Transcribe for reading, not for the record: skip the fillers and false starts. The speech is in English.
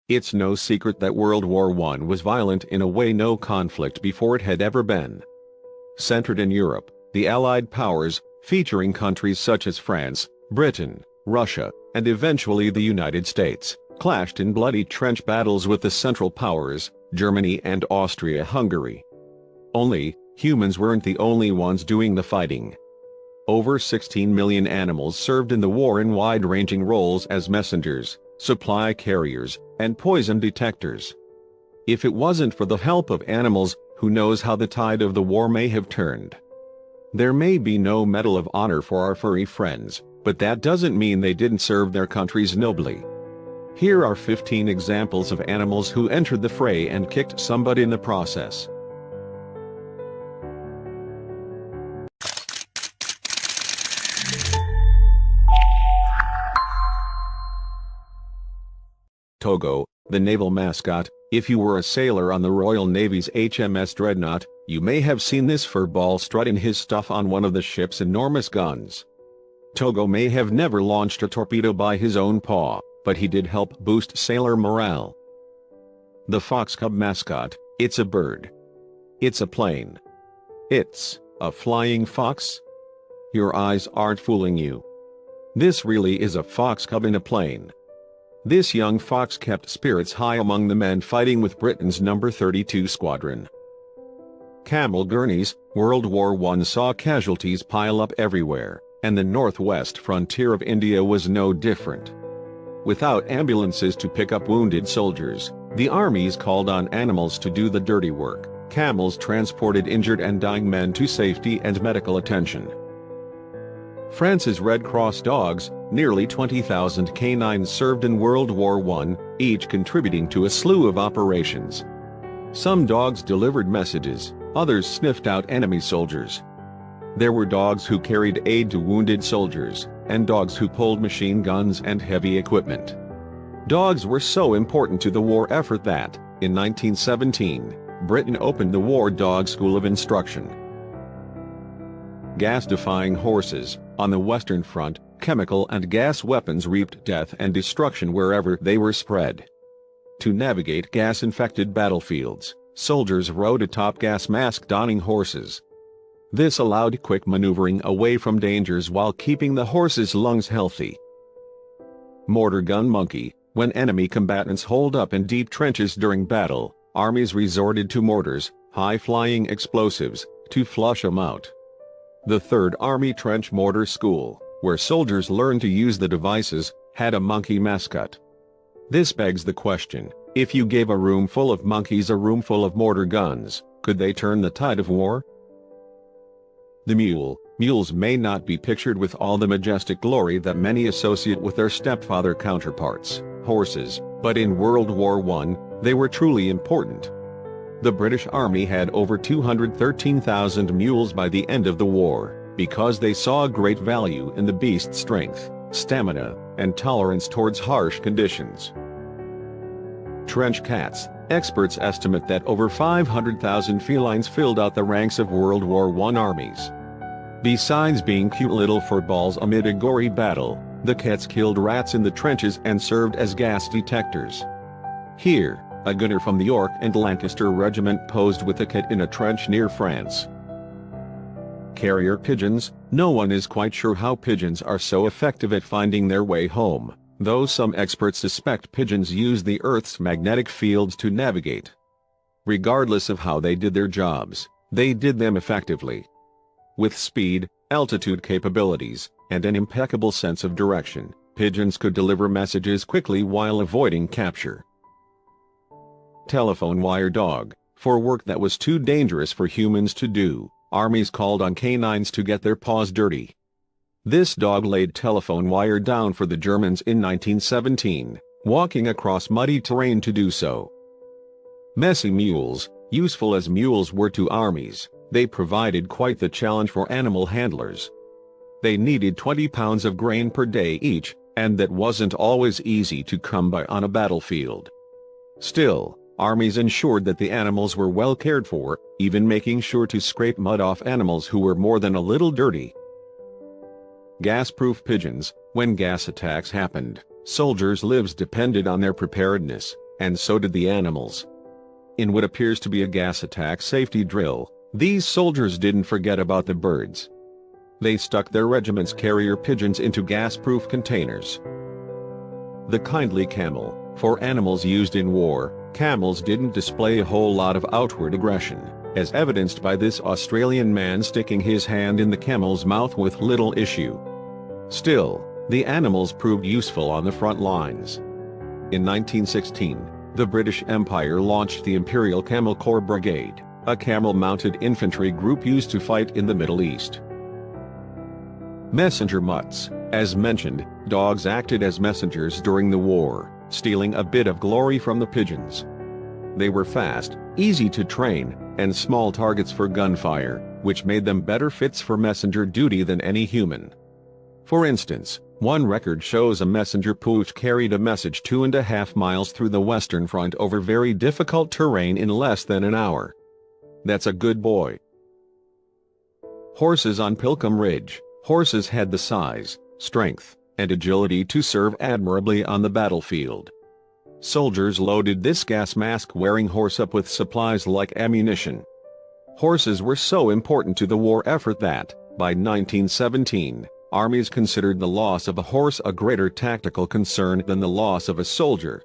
It's no secret that World War I was violent in a way no conflict before it had ever been. Centered in Europe, the Allied powers, featuring countries such as France, Britain, Russia, and eventually the United States, clashed in bloody trench battles with the Central Powers, Germany and Austria-Hungary. Only, humans weren't the only ones doing the fighting. Over 16 million animals served in the war in wide-ranging roles as messengers, supply carriers, and poison detectors. If it wasn't for the help of animals, who knows how the tide of the war may have turned. There may be no Medal of Honor for our furry friends, but that doesn't mean they didn't serve their countries nobly. Here are 15 examples of animals who entered the fray and kicked some butt in the process. Togo, the naval mascot. If you were a sailor on the Royal Navy's HMS Dreadnought, you may have seen this furball strutting his stuff on one of the ship's enormous guns. Togo may have never launched a torpedo by his own paw, but he did help boost sailor morale. The fox cub mascot. It's a bird. It's a plane. It's a flying fox? Your eyes aren't fooling you. This really is a fox cub in a plane. This young fox kept spirits high among the men fighting with Britain's No. 32 Squadron. Camel gurneys. World War I saw casualties pile up everywhere, and the northwest frontier of India was no different. Without ambulances to pick up wounded soldiers, the armies called on animals to do the dirty work. Camels transported injured and dying men to safety and medical attention. France's Red Cross dogs. Nearly 20,000 canines served in World War I, each contributing to a slew of operations. Some dogs delivered messages, others sniffed out enemy soldiers. There were dogs who carried aid to wounded soldiers, and dogs who pulled machine guns and heavy equipment. Dogs were so important to the war effort that, in 1917, Britain opened the War Dog School of Instruction. Gas-defying horses. On the Western Front, chemical and gas weapons reaped death and destruction wherever they were spread. To navigate gas-infected battlefields, soldiers rode atop gas mask-donning horses. This allowed quick maneuvering away from dangers while keeping the horses' lungs healthy. Mortar gun monkey. When enemy combatants holed up in deep trenches during battle, armies resorted to mortars, high-flying explosives, to flush them out. The 3rd Army Trench Mortar School, where soldiers learned to use the devices, had a monkey mascot. This begs the question, if you gave a room full of monkeys a room full of mortar guns, could they turn the tide of war? The mule. Mules may not be pictured with all the majestic glory that many associate with their stepfather counterparts, horses, but in World War I, they were truly important. The British Army had over 213,000 mules by the end of the war, because they saw great value in the beast's strength, stamina, and tolerance towards harsh conditions. Trench cats. Experts estimate that over 500,000 felines filled out the ranks of World War I armies. Besides being cute little furballs amid a gory battle, the cats killed rats in the trenches and served as gas detectors. Here, a gunner from the York and Lancaster Regiment posed with a cat in a trench near France. Carrier pigeons. No one is quite sure how pigeons are so effective at finding their way home, though some experts suspect pigeons use the Earth's magnetic fields to navigate. Regardless of how they did their jobs, they did them effectively. With speed, altitude capabilities, and an impeccable sense of direction, pigeons could deliver messages quickly while avoiding capture. Telephone wire dog. For work that was too dangerous for humans to do, armies called on canines to get their paws dirty. This dog laid telephone wire down for the Germans in 1917, walking across muddy terrain to do so. Messy mules. Useful as mules were to armies, they provided quite the challenge for animal handlers. They needed 20 pounds of grain per day each, and that wasn't always easy to come by on a battlefield. Still, armies ensured that the animals were well cared for, even making sure to scrape mud off animals who were more than a little dirty. Gas-proof pigeons. When gas attacks happened, soldiers' lives depended on their preparedness. and so did the animals. In what appears to be a gas attack safety drill, these soldiers didn't forget about the birds. They stuck their regiment's carrier pigeons into gas-proof containers. The kindly camel. For animals used in war, camels didn't display a whole lot of outward aggression, as evidenced by this Australian man sticking his hand in the camel's mouth with little issue. Still, the animals proved useful on the front lines. In 1916, the British Empire launched the Imperial Camel Corps Brigade, a camel-mounted infantry group used to fight in the Middle East. Messenger mutts. As mentioned, dogs acted as messengers during the war, stealing a bit of glory from the pigeons. They were fast, easy to train, and small targets for gunfire, which made them better fits for messenger duty than any human. For instance, one record shows a messenger pooch carried a message 2.5 miles through the Western Front over very difficult terrain in less than an hour. That's a good boy. Horses on Pilcomb Ridge. Horses had the size, strength, and agility to serve admirably on the battlefield. Soldiers loaded this gas mask-wearing horse up with supplies like ammunition. Horses were so important to the war effort that, by 1917, armies considered the loss of a horse a greater tactical concern than the loss of a soldier.